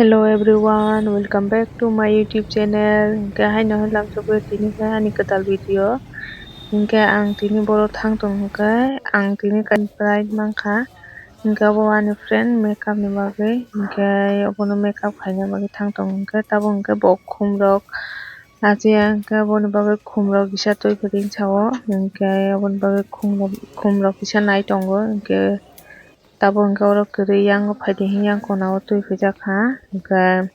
Hello everyone, welcome back to my YouTube channel. Hingke haino lang sobo tini ke ani ketal video. Hingke ang tini boro thang tong hingke ang tini kan pride mangka. Hingke abo ani friend makeup ni bagui. Hingke abono makeup khaina bagui thang tong hingke tabo hingke bo khum rok. Aji hingke abono bagui khum rok gisa toi puding sao. Hingke abono bagui khum rok gisa nai tongo. Hingke tabo hingke oro kwrui yang faiding yang kona o tui phujakha. Hingke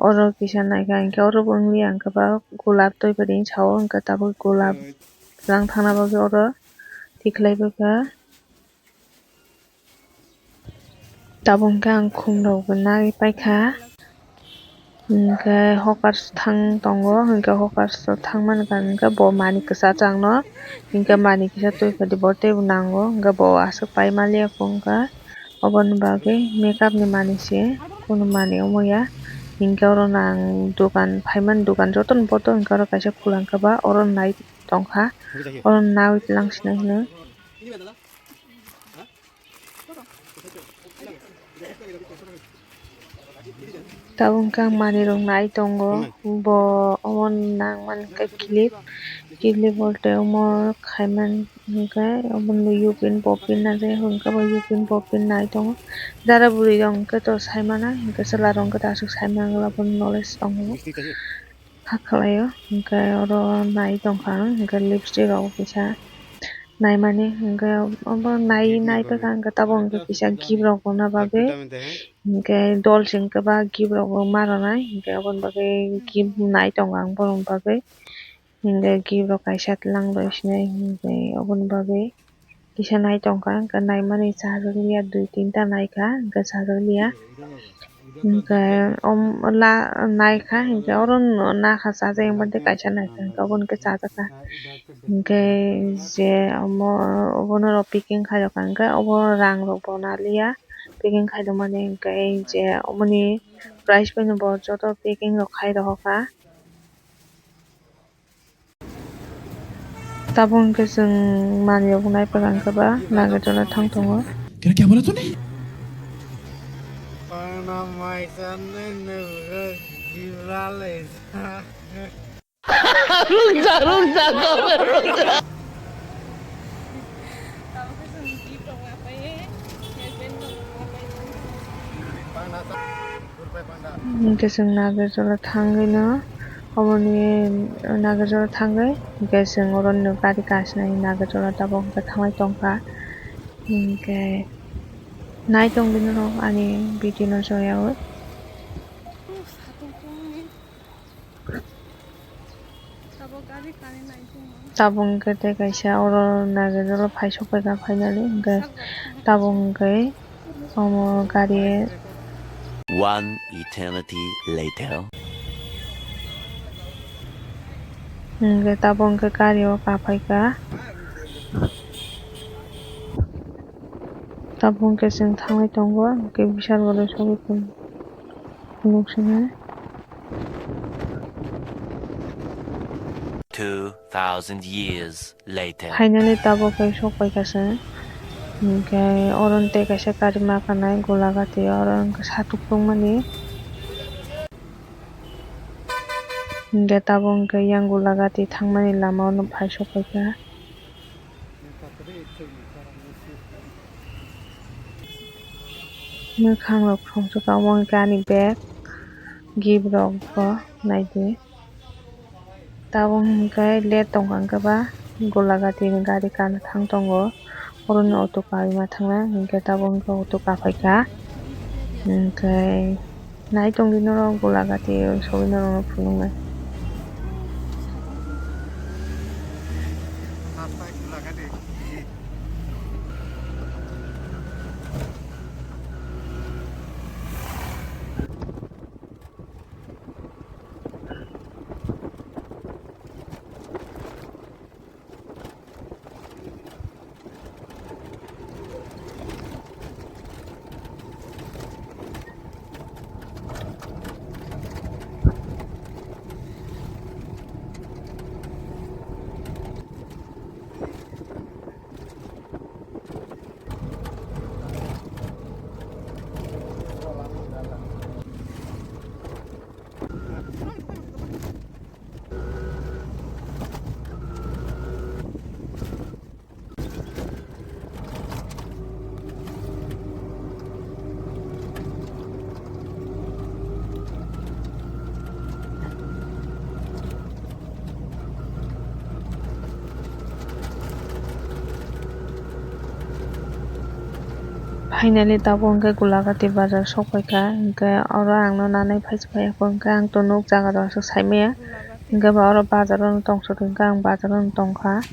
oro kisa naika hingke oro bongni angka ba gulab toi puding sao hingke tabo gulab rang thangna bagui oro tiklai baka. Tabo hingke ang khum rok bo nai paikha. Hingke hokers thang tongo hingke hokers thangmani hingke bo mani kwchajang no hingke mani kisa tui pudi bo tebo nango hingke bo asuk pai malia hingke oboni bagui makeup ni mani se kono mani omoya hingke oro nang dogan paimani dogan jotono poto hingke oro kaisa phulang kaba oro nai tongkha oro nawi langsinai hino. Tabo hingke ang mani rok nai tongo bo omo nangmani hingke clip bolte omo khaimani hingke obono upin bopin najai hingke bo upin bopin nai tongo. Jara burui rok hingke to saimana hingke chwla rok hingke asuk saimana bo knowledge tongo ha khlaio hingke oro nai tongkha hingke lipstick rok kisa naimani hingke obo nai paka hingke tabo hingke kisa gift rok bona bagui hingke dolls hingke ba gift rok maronai hingke oboni bagui gift nai tongo ang boroni bagui hingke gift rok kaisa langroi sinai hingke oboni bagui kisa nai tongkha hingke naimani chajakliya 2-3 ta naikha hingke chajakliya hingke naikha hingke oro nakha chajak engmantui kaisa naikha hingke obo hingke chajakha hingke je obono rok packing khairokha hingke obo rang rok bo nalia packing khaidokmani hingke je omoni price bai no bo joto packing rok khai rohoka. Tabo hingke chwng mani rok naipaga hingke ba nagarjuna thang tongo. क्या बोला तूने Hingke chwng nagarjuna thangui no oboni nagarjuna thangui hingke chwng oro no gari kasinai nagarjuna tabo hingke thanglai tongkha hingke nai tongdui no ani video no joyawo. Tabo hingke tei kaisa oro nagarjuna paisokpaikha finally hingke tabo hingke omo gari. One eternity later. Hingke tabo hingke gari o kapaika. Tabo hingke chwng thanglai tongo hingke bisal bodai sobi nuksinai. 2000 years later. Finally tabo kai sokpaika chwng hingke oro tei kaisa gari makanai golagati oro hingke satuk tongmani hingke tabo hingke yang golagati thangmani lama o no paisokpaika. Mwkhang rok thongsuka omo hingke ani bag gift rok bo naidui. Tabo hingke let tongkha hingke ba golagati ni gari kana thang tongo oro no auto kaima thangna hingke tabo hingke auto kapaika hingke nai tongdui no golagati sobi no phunuknai. Finally tabo hingke Gulagati bazar sokpaika hingke oro ang no nanai paisipaipo hingke ang to nuk jaga rok saimaya hingke oro bazar o tongso hingke ang bazar o tongkha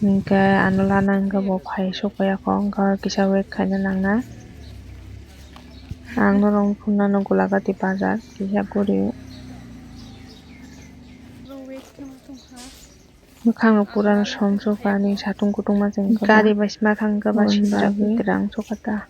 hingke ano lana hingke bo pai sokpaiyako hingke kisa wek khaina nangnai ang norong phunano Gulagati bazar kisa guri Mukhang purano somso pani satung kutung macam gari bas makhang ke bas terang sokata.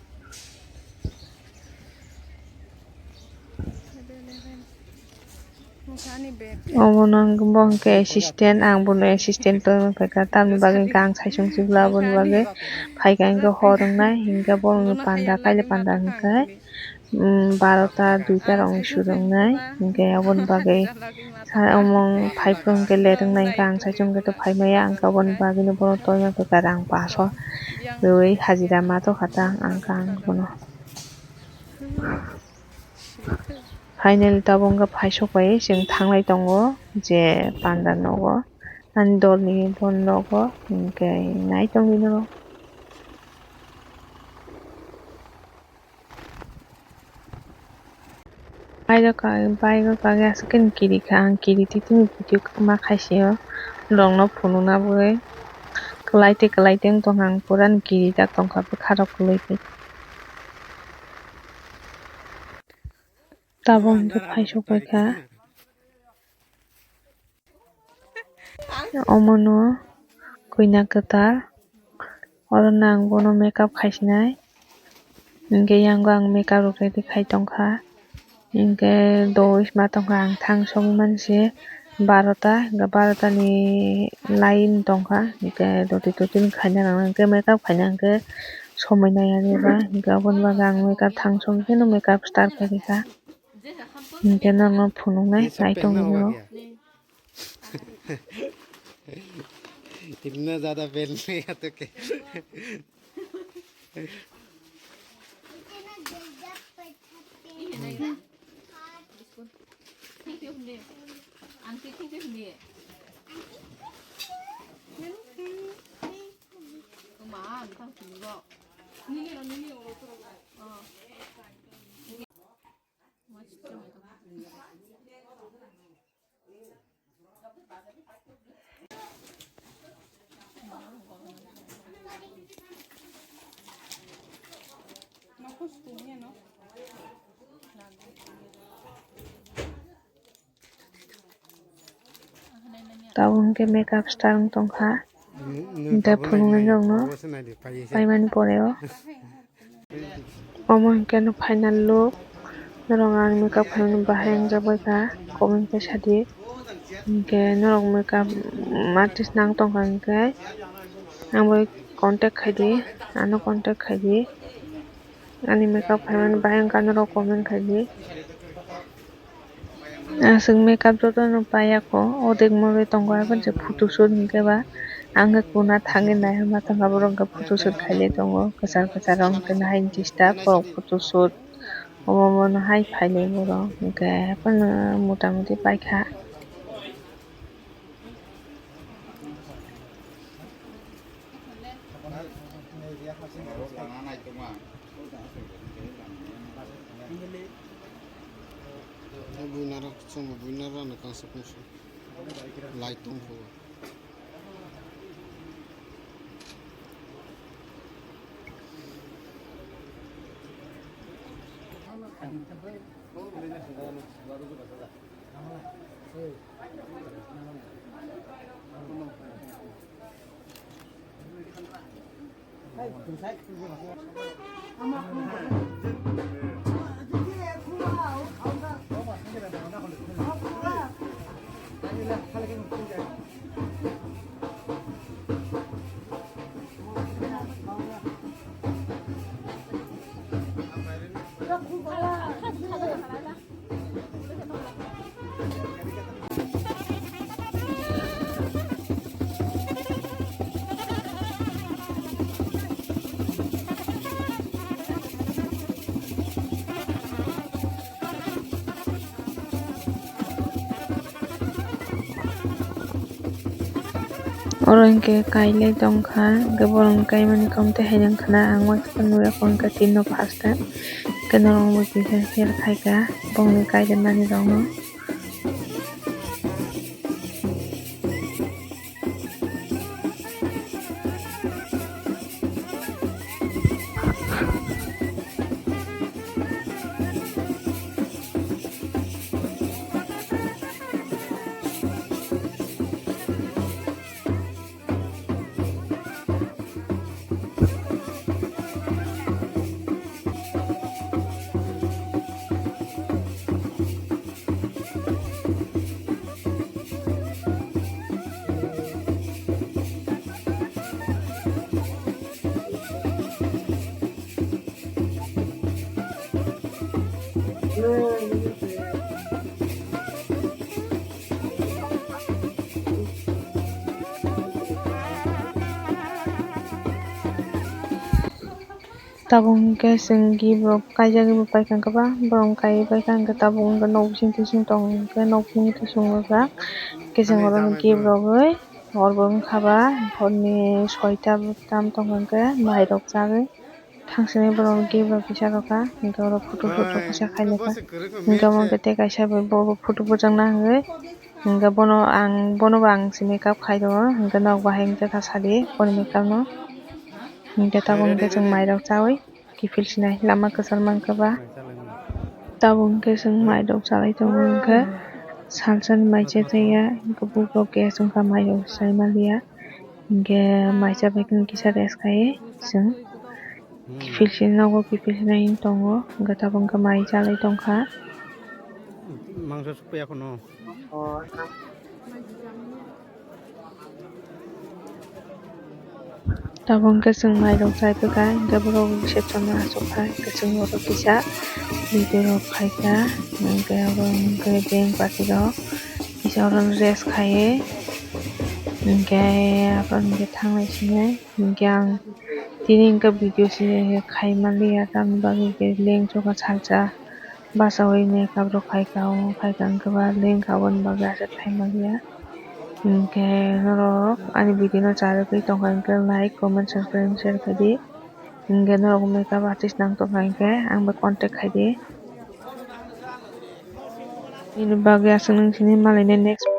Omonang bong ke assistant ang bono assistant to peka tamni bagay kang saisung sigla bon bagay pai kang ke horong nai hingga bong panda kaile panda hingga 12টা 2টা rong surong nai hingga abon bagay omong pai prong ke lereng nai kang saisung ke to pai maya ang kabon bagay no bono toy ma peka rang paso beoi hajira ma to khata ang kang bono Finally tabong ka pai sokpai sing thanglai tongo je panda nogo ani dolni bon nogo hingke nai tongi no Bairo kage asken kiri khang kiri titimi video ma khaisio rong no phununa boi klaite tonghang puran kiri dak tongkha kharok kulai tabong ke pai sokpaika omono kuina ketar oro nang bono makeup khaisinai hingke yango ang makeup rok ready khai tongkha hingke dois ma tongkha ang thang sogui manse 12টা hingke 12টা ni line tongkha hingke doti khaina nang hingke makeup khaina hingke somoi nai ariba hingke aboni bagoi ang makeup thang sogui no makeup start khaikha hingke no phunuknai nai tongi no इतना ज्यादा बेल नहीं है तो के tabong ke makeup start tongkha hingke phunuknai rok no paimani poreo omo hingke no final look norong ang makeup khaimani bahai wngjabaika comment kai sadi hingke norong makeup artist nang tongkha hingke ang bai contact khaidi ano contact khaidi ani makeup khaimani bahai wngkha norok comment khaidi asung makeup joto no paiyako odek moroi tongo abo je photoshoot hingke ba ang kuna thangi naihorma tongkha borok hingke photoshoot khailai tongo kwchar rong hingke nahaini disturb borok photoshoot omo no hai phailai borok hingke pono motamuti paikha Bunara cuma bunara nak konsekuensi light tumpu oro hingke kailai tongkha hingke borok kaimani kamte hainang khana ang maika nuyako hingke tin no faste hingke norog bo kisa kher khaika bongni kailaimani rok no. Tabung hingke chwng gibrok kaijagui bo paikha kwbang borok kai paikha hingke tabung hingke nog bising tising tong hingke nog bini tising rijak hingke chwng oro no gibrogoi oro bo wngkha ba horni 6ta tam tongo hingke mai rok chagui thangchani borok gibrok kisa roka hingke oro photo kisa khainaka hingke amo hingke tei kaisa bai bo photo bojangna hingoi hingke bono bo ang si makeup khaio hingke nog bahai hingke sadi boni makeup no hingke tabung hingke chwng mai rok chawi kifil sinai lama kwchar mankha ba tabung hingke chwng mai rok chawai tongo hingke salsani mai chajaya hingke bukrok gas wngkha mai rok chai manliya hingke mai chabai kisa rest khai chwng kifil sinai nogo kifil sinai tongo hingke tabung hingke mai chalai tongkha মাংস soup এখনো tabung hingke chwng mai rok chai phaika hingke borok reception achukha hingke chwng oro kisa video rok khaika hingke oro hingke bank party rok kisa oro rest khaiye hingke abo hingke thanglai sinai hingke ang tini hingke video khai manliya tamoni bagui hingke link choka salsa basawai makeup rok khaika omo khaika hingke ba link aboni bagui achuk khai manliya hingke norok ani video no charwgui tongkha hingke like comment subscribe share khai di hingke norog makeup artist nangtongkha hingke ang bai contact khai di. Bini bagui asuk nung sini malai next